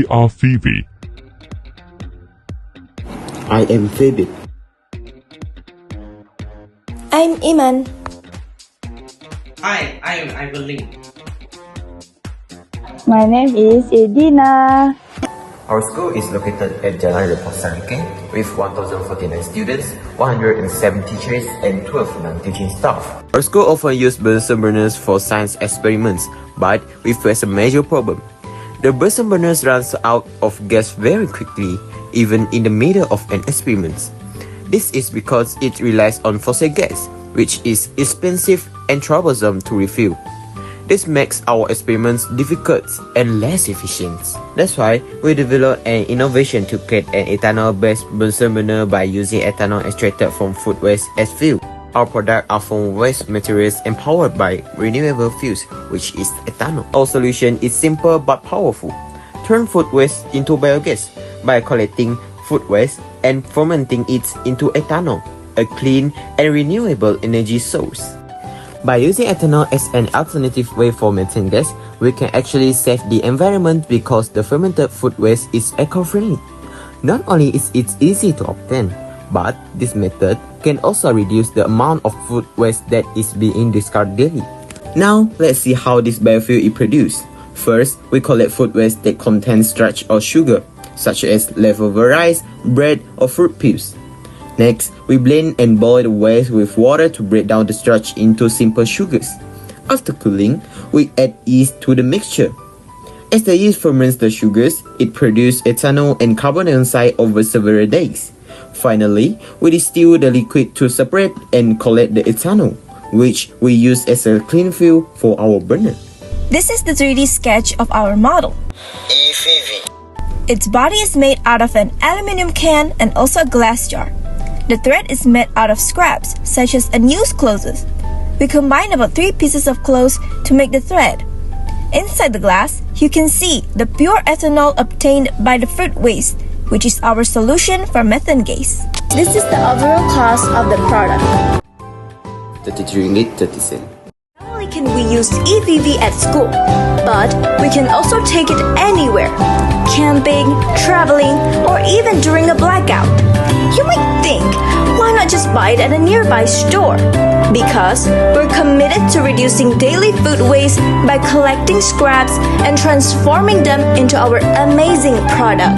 We are F.I.V.I. I am F.I.V.I. I'm Iman. Hi, I am Ivan. My name is Edina. Our school is located at Jalan Repos Sarikei with 1,049 students, 107 teachers, and 12 non-teaching staff. Our school often uses Bunsen burners for science experiments, but we face a major problem. The Bunsen burners runs out of gas very quickly, even in the middle of an experiment. This is because it relies on fossil gas, which is expensive and troublesome to refuel. This makes our experiments difficult and less efficient. That's why we developed an innovation to create an ethanol-based Bunsen burner by using ethanol extracted from food waste as fuel. Our products are from waste materials and powered by renewable fuels, which is ethanol. Our solution is simple but powerful. Turn food waste into biogas by collecting food waste and fermenting it into ethanol, a clean and renewable energy source. By using ethanol as an alternative way for methane gas, we can actually save the environment because the fermented food waste is eco-friendly. Not only is it easy to obtain, but this method can also reduce the amount of food waste that is being discarded daily. Now, let's see how this biofuel is produced. First, we collect food waste that contains starch or sugar, such as leftover rice, bread, or fruit peels. Next, we blend and boil the waste with water to break down the starch into simple sugars. After cooling, we add yeast to the mixture. As the yeast ferments the sugars, it produces ethanol and carbon dioxide over several days. Finally, we distill the liquid to separate and collect the ethanol, which we use as a clean fuel for our burner. This is the 3D sketch of our model. F.I.V.I. Its body is made out of an aluminum can and also a glass jar. The thread is made out of scraps, such as unused clothes. We combine about 3 pieces of clothes to make the thread. Inside the glass, you can see the pure ethanol obtained by the fruit waste, which is our solution for methane gas. This is the overall cost of the product. 33 ringgit 30 cents. Not only can we use F.I.V.I. at school, but we can also take it anywhere. Camping, traveling, or even during a blackout. You might think, why not just buy it at a nearby store? Because we're committed to reducing daily food waste by collecting scraps and transforming them into our amazing product.